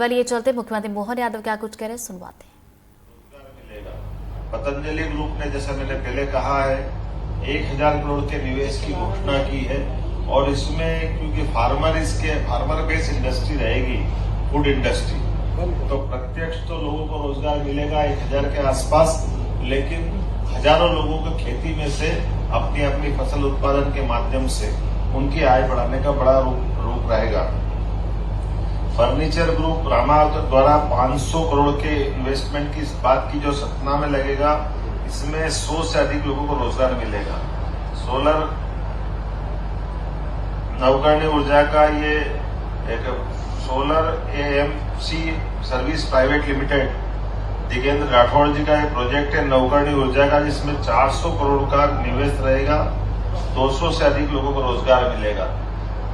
ये चलते मुख्यमंत्री मोहन यादव क्या कुछ कह रहे सुनवाते हैं। पतंजलि ग्रुप ने, जैसा मैंने पहले कहा है, 1000 करोड़ के निवेश की घोषणा की है और इसमें क्योंकि फार्मर बेस्ड इंडस्ट्री रहेगी, फूड इंडस्ट्री, तो प्रत्यक्ष तो लोगों को रोजगार मिलेगा 1000 के आसपास, लेकिन हजारों लोगों को खेती में से अपनी अपनी फसल उत्पादन के माध्यम से उनकी आय बढ़ाने का बड़ा रूप रहेगा। फर्नीचर ग्रुप रामा द्वारा 500 करोड़ के इन्वेस्टमेंट की बात की जो सतना में लगेगा, इसमें 100 से अधिक लोगों को रोजगार मिलेगा। सोलर नवकरणीय ऊर्जा का ये एक solar AMC service private limited, Digendra Rathore ji का ये प्रोजेक्ट है नवकरणीय ऊर्जा का, जिसमें 400 करोड़ का निवेश रहेगा, 200 से अधिक लोगों को रोजगार मिलेगा।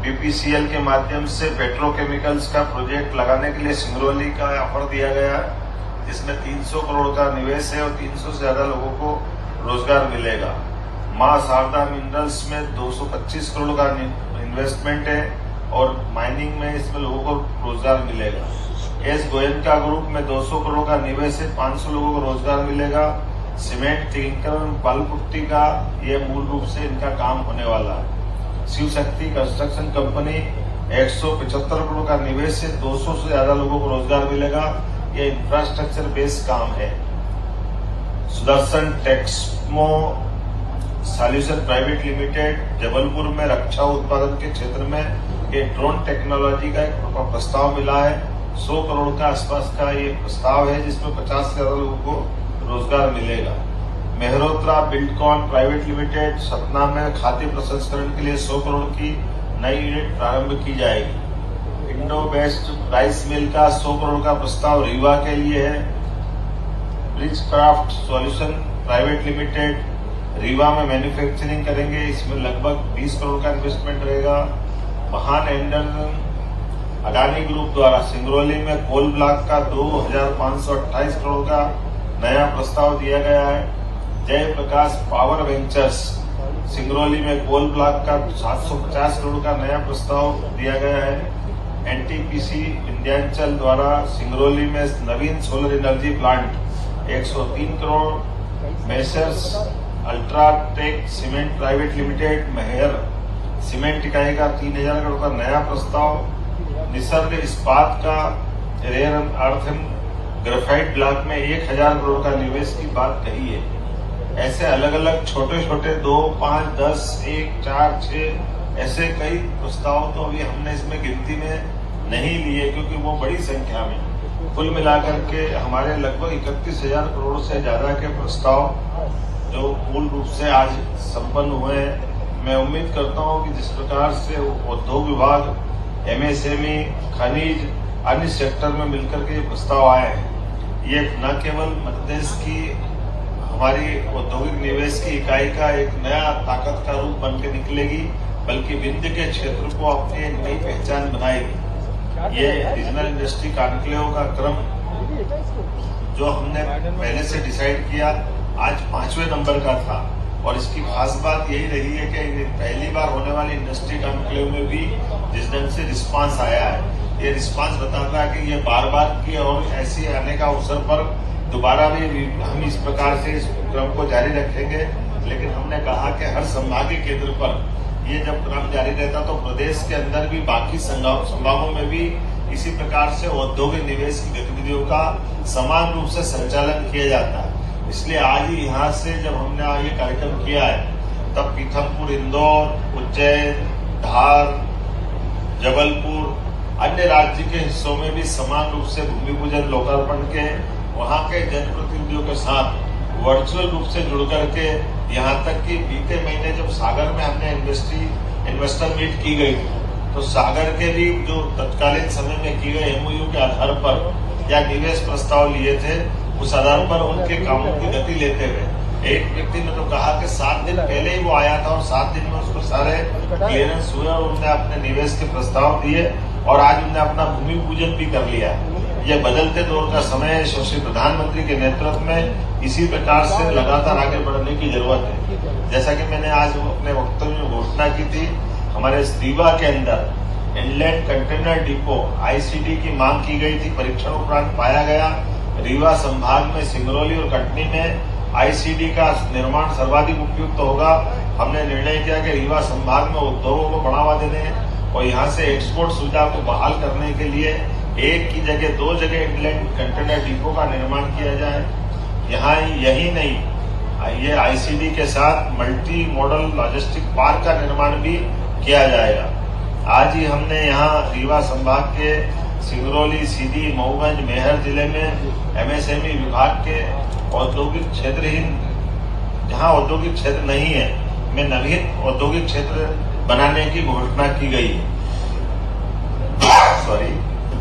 बीपीसीएल के माध्यम से पेट्रोकेमिकल्स का प्रोजेक्ट लगाने के लिए सिंगरौली का ऑफर दिया गया है, जिसमें 300 करोड़ का निवेश है और 300 से ज्यादा लोगों को रोजगार मिलेगा। मां शारदा मिनरल्स में 225 करोड़ का इन्वेस्टमेंट है और माइनिंग में इसमें लोगों को रोजगार मिलेगा। एस गोयनका ग्रुप में 200 करोड़ का निवेश है, 500 लोगों को रोजगार मिलेगा। सीमेंट, क्लिंकर, बालू पुट्टी का ये मूल रूप से इनका काम होने वाला है। शिव शक्ति कंस्ट्रक्शन कंपनी 175 करोड़ का निवेश से 200 से ज्यादा लोगों को रोजगार मिलेगा। ये इंफ्रास्ट्रक्चर बेस्ड काम है। Sudarshan Texmo solution private limited Jabalpur में रक्षा उत्पादन के क्षेत्र में ये ड्रोन टेक्नोलॉजी का एक प्रस्ताव मिला है। 100 करोड़ का आसपास का ये प्रस्ताव है, जिसमें 50 से ज्यादा लोगों को रोजगार मिलेगा। Mehrotra Buildcon private limited Satna में खाद्य प्रसंस्करण के लिए 100 करोड़ की नई यूनिट प्रारंभ की जाएगी। इंडो बेस्ट राइस मिल का 100 करोड़ का प्रस्ताव रीवा के लिए है। Bridge craft solution private limited Rewa में मैन्युफैक्चरिंग करेंगे, इसमें लगभग 20 करोड़ का इन्वेस्टमेंट रहेगा। महान एंडरसन अडानी ग्रुप द्वारा सिंगरौली में कोल ब्लॉक का 2528 करोड़ का नया प्रस्ताव दिया गया है। जय प्रकाश पावर वेंचर्स सिंगरौली में कोल ब्लॉक का 750 करोड़ का नया प्रस्ताव दिया गया है। एनटीपीसी विंध्याचल द्वारा सिंगरौली में नवीन solar energy plant 103 crore. Messrs UltraTech cement private limited Maihar cement इकाई का 3000 करोड़ का नया प्रस्ताव। निसर्ग इस्पात का रेयर अर्थन ग्रेफाइट ब्लॉक में 1000 करोड़ का निवेश की बात कही है। ऐसे अलग अलग छोटे छोटे 2, 5, 10, 1, 4, 6 ऐसे कई प्रस्ताव तो अभी हमने इसमें गिनती में नहीं लिए, क्योंकि वो बड़ी संख्या में कुल मिलाकर के हमारे लगभग 31,000 करोड़ से ज्यादा के प्रस्ताव जो मूल रूप से आज संपन्न हुए हैं। मैं उम्मीद करता हूं कि जिस प्रकार से उद्योग विभाग, एमएसएमई, खनिज, अन्य सेक्टर में मिलकर के प्रस्ताव आए हैं, ये न केवल मध्य प्रदेश की हमारी औद्योगिक निवेश की इकाई का एक नया ताकत का रूप बन के निकलेगी, बल्कि विंध्य के क्षेत्र को अपनी एक नई पहचान बनाएगी। ये रीजनल इंडस्ट्री कॉन्क्लेव का क्रम जो हमने पहले से डिसाइड किया, आज 5वें नंबर का था और इसकी खास बात यही रही है कि पहली बार होने वाली इंडस्ट्री कॉन्क्लेव में भी जिस ढंग से रिस्पांस आया है, ये रिस्पांस बताता है कि ये बार बार की और ऐसी आने का अवसर पर दोबारा भी हम इस प्रकार से इस क्रम को जारी रखेंगे। लेकिन हमने कहा कि हर संभागीय केंद्र पर ये जब क्रम जारी रहता तो प्रदेश के अंदर भी बाकी संभागों में भी इसी प्रकार से औद्योगिक निवेश की गतिविधियों का समान रूप से संचालन किया जाता है। इसलिए आज ही यहाँ से जब हमने ये कार्यक्रम किया है, तब पीथमपुर, इंदौर, उज्जैन, धार, जबलपुर, अन्य राज्य के हिस्सों में भी समान रूप से भूमि पूजन, लोकार्पण के वहां के जनप्रतिनिधियों के साथ वर्चुअल रूप से जुड़ करके, यहाँ तक कि बीते महीने जब सागर में हमने इन्वेस्टर मीट की गई, तो सागर के भी जो तत्कालीन समय में की गई एमओयू के आधार पर या निवेश प्रस्ताव लिए थे, उस आधार पर उनके कामों की गति लेते हुए एक व्यक्ति ने तो कहा कि 7 दिन पहले ही वो आया था और 7 दिन में उसको सारे क्लियरेंस हुए और उन्होंने अपने निवेश के प्रस्ताव दिए और आज उन्होंने अपना भूमि पूजन भी कर लिया। ये बदलते दौर का समय है। यशस्वी प्रधानमंत्री के नेतृत्व में इसी प्रकार से लगातार आगे बढ़ने की जरूरत है। जैसा कि मैंने आज अपने वक्तव्य में घोषणा की थी, हमारे रीवा के अंदर इनलैंड कंटेनर डिपो आईसीडी की मांग की गई थी। परीक्षण उपरांत पाया गया रीवा संभाग में सिंगरौली और कटनी में आईसीडी का निर्माण सर्वाधिक उपयुक्त होगा। हमने निर्णय किया कि रीवा संभाग में उद्योगों को बढ़ावा देने और यहां से एक्सपोर्ट सुविधा को बहाल करने के लिए एक की जगह 2 जगह इनलैंड कंटेनर डिपो का निर्माण किया जाए। यहाँ यही नहीं, ये आईसीडी के साथ मल्टी मॉडल लॉजिस्टिक पार्क का निर्माण भी किया जाएगा। आज ही हमने यहाँ रीवा संभाग के सिंगरौली, सीधी, मऊगंज, मेहर जिले में एमएसएमई विभाग के औद्योगिक क्षेत्रहीन, जहाँ औद्योगिक क्षेत्र नहीं है, में नवीन औद्योगिक क्षेत्र बनाने की घोषणा की गई है।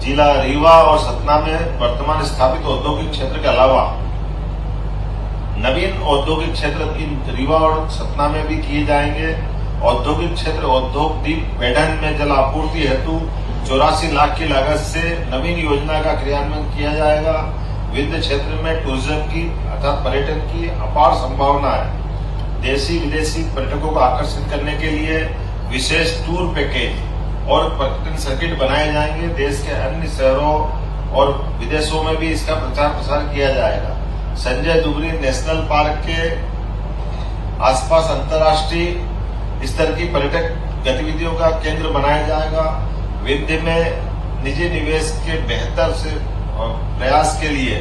जिला रीवा और सतना में वर्तमान स्थापित औद्योगिक क्षेत्र के अलावा नवीन औद्योगिक क्षेत्र रीवा और सतना में भी किए जाएंगे। औद्योगिक क्षेत्र उद्योग द्वीप बेढन में जल आपूर्ति हेतु 84 लाख की लागत से नवीन योजना का क्रियान्वयन किया जाएगा। विंध्य क्षेत्र में टूरिज्म की अर्थात पर्यटन की अपार संभावना है। देशी विदेशी पर्यटकों को आकर्षित करने के लिए विशेष टूर पैकेज और पर्यटन सर्किट बनाए जाएंगे। देश के अन्य शहरों और विदेशों में भी इसका प्रचार प्रसार किया जाएगा। संजय दुबरी नेशनल पार्क के आसपास अंतर्राष्ट्रीय स्तर की पर्यटक गतिविधियों का केंद्र बनाया जाएगा। विंध्य में निजी निवेश के बेहतर से प्रयास के लिए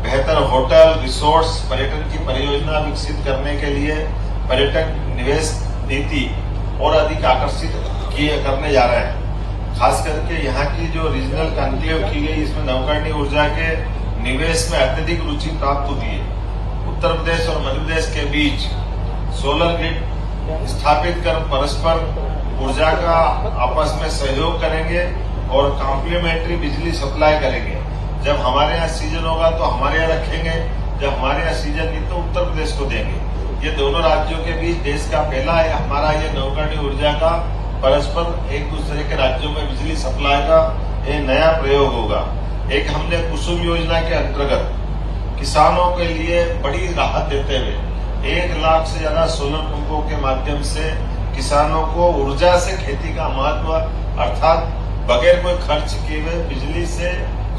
बेहतर होटल, रिसोर्ट्स, पर्यटन की परियोजना विकसित करने के लिए पर्यटक निवेश नीति और अधिक आकर्षित करने जा रहे हैं। खास करके यहाँ की जो रीजनल कॉन्क्लेव की गई, इसमें नवकरणीय ऊर्जा के निवेश में अत्यधिक रुचि प्राप्त होती है। उत्तर प्रदेश और मध्य प्रदेश के बीच सोलर ग्रिड स्थापित कर परस्पर ऊर्जा का आपस में सहयोग करेंगे और कॉम्प्लीमेंट्री बिजली सप्लाई करेंगे। जब हमारे यहाँ सीजन होगा तो हमारे यहाँ रखेंगे, जब हमारे यहाँ सीजन नहीं तो उत्तर प्रदेश को देंगे। ये दोनों राज्यों के बीच देश का पहला है हमारा ये नवकरणीय ऊर्जा का परस्पर एक दूसरे के राज्यों में बिजली सप्लाई का ये नया प्रयोग होगा। एक हमने कुसुम योजना के अंतर्गत किसानों के लिए बड़ी राहत देते हुए 1 लाख से ज्यादा सोलर पंपों के माध्यम से किसानों को ऊर्जा से खेती का महत्व अर्थात बगैर कोई खर्च किए हुए बिजली से,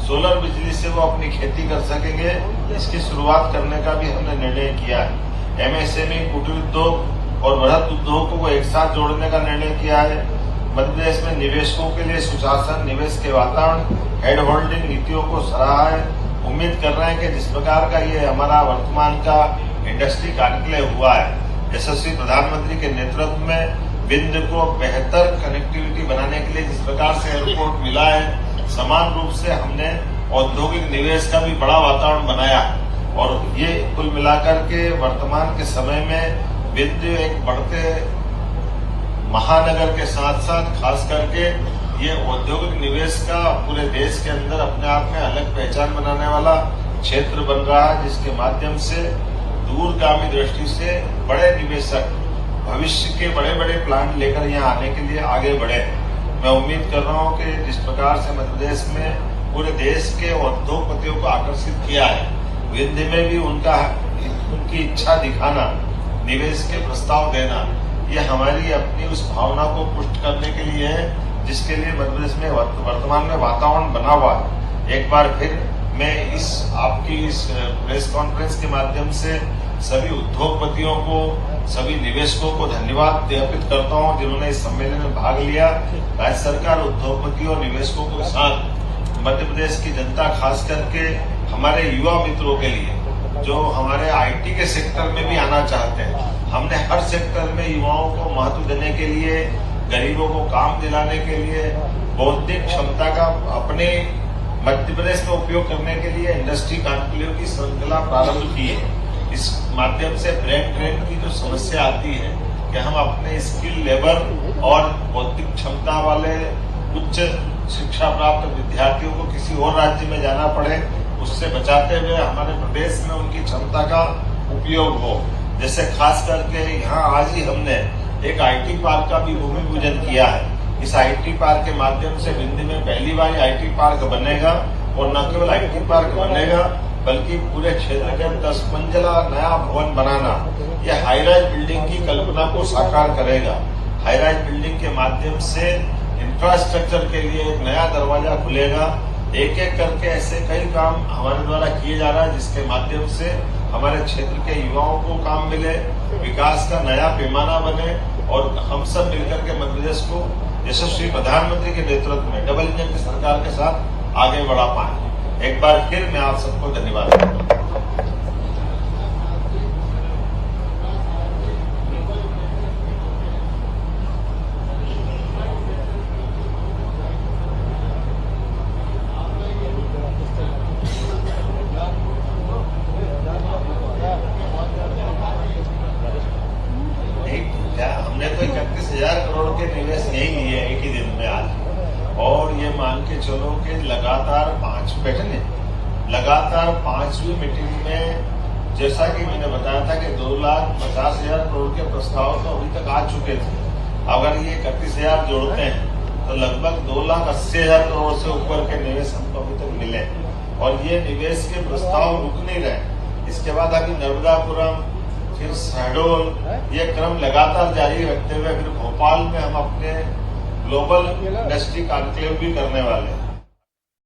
सोलर बिजली से वो अपनी खेती कर सकेंगे। इसकी शुरुआत करने का भी हमने निर्णय किया है। एमएसएमई, कुटीर उद्योग और बृहद उद्योगों को एक साथ जोड़ने का निर्णय किया है। मध्य प्रदेश में निवेशकों के लिए सुशासन, निवेश के वातावरण, हेड होल्डिंग नीतियों को सराहा है। उम्मीद कर रहे हैं कि जिस प्रकार का ये हमारा वर्तमान का इंडस्ट्री कॉन्क्लेव हुआ है, यशस्वी प्रधानमंत्री के नेतृत्व में विंध्य को बेहतर कनेक्टिविटी बनाने के लिए जिस प्रकार से एयरपोर्ट मिला है, समान रूप से हमने औद्योगिक निवेश का भी बड़ा वातावरण बनाया और ये कुल मिलाकर के वर्तमान के समय में विंध्य एक बढ़ते महानगर के साथ साथ खास करके ये औद्योगिक निवेश का पूरे देश के अंदर अपने आप में अलग पहचान बनाने वाला क्षेत्र बन रहा है, जिसके माध्यम से दूरगामी दृष्टि से बड़े निवेशक भविष्य के बड़े बड़े प्लांट लेकर यहाँ आने के लिए आगे बढ़े। मैं उम्मीद कर रहा हूँ कि जिस प्रकार से मध्य प्रदेश में पूरे देश के उद्योगपतियों को आकर्षित किया है, विंध्य में भी उनकी इच्छा दिखाना, निवेश के प्रस्ताव देना, ये हमारी अपनी उस भावना को पुष्ट करने के लिए है जिसके लिए मध्य प्रदेश में वर्तमान में वातावरण बना हुआ है। एक बार फिर मैं आपकी इस प्रेस कॉन्फ्रेंस के माध्यम से सभी उद्योगपतियों को, सभी निवेशकों को धन्यवाद ज्ञापित करता हूं जिन्होंने इस सम्मेलन में भाग लिया। राज्य सरकार उद्योगपतियों और निवेशकों के साथ मध्य प्रदेश की जनता, खास करके हमारे युवा मित्रों के लिए जो हमारे आईटी के सेक्टर में भी आना चाहते हैं, हमने हर सेक्टर में युवाओं को महत्व देने के लिए, गरीबों को काम दिलाने के लिए, बौद्धिक क्षमता का अपने मध्य प्रदेश में उपयोग करने के लिए इंडस्ट्री कॉन्क्लेव की श्रृंखला प्रारंभ की है। इस माध्यम से ब्रेन ड्रेन की जो समस्या आती है कि हम अपने स्किल लेबर और बौद्धिक क्षमता वाले उच्च शिक्षा प्राप्त विद्यार्थियों को किसी और राज्य में जाना पड़े, उससे बचाते हुए हमारे प्रदेश में उनकी क्षमता का उपयोग हो। जैसे खास करके यहाँ आज ही हमने एक आईटी पार्क का भी भूमि पूजन किया है। इस आईटी पार्क के माध्यम से विंध्य में पहली बार आईटी पार्क बनेगा और न केवल आईटी पार्क बनेगा बल्कि पूरे क्षेत्र के 10 मंजिला नया भवन बनाना, यह हाई राइज बिल्डिंग की कल्पना को साकार करेगा। हाई राइज बिल्डिंग के माध्यम से इंफ्रास्ट्रक्चर के लिए एक नया दरवाजा खुलेगा। एक एक करके ऐसे कई काम हमारे द्वारा किए जा रहा है, जिसके माध्यम से हमारे क्षेत्र के युवाओं को काम मिले, विकास का नया पैमाना बने और हम सब मिलकर के मध्य प्रदेश को यशस्वी प्रधानमंत्री के नेतृत्व में डबल इंजन की सरकार के साथ आगे बढ़ा पाए। एक बार फिर मैं आप सबको धन्यवाद देता हूं। हमने तो 31,000 करोड़ के निवेश यही लिए एक ही दिन में आज, और ये मान के चलो कि लगातार 5वीं मीटिंग में जैसा कि मैंने बताया था कि 2,50,000 करोड़ के प्रस्ताव तो अभी तक आ चुके थे। अगर ये 31,000 जोड़ते हैं तो लगभग 2,80,000 करोड़ से ऊपर के निवेश हमको अभी तक मिले, और ये निवेश के प्रस्ताव रुक नहीं रहे। इसके बाद अभी नर्मदापुरम, फिर शहडोल, ये क्रम लगातार जारी रखते हुए फिर भोपाल में हम अपने ग्लोबल इंडस्ट्री कॉन्क्लेव भी करने वाले हैं।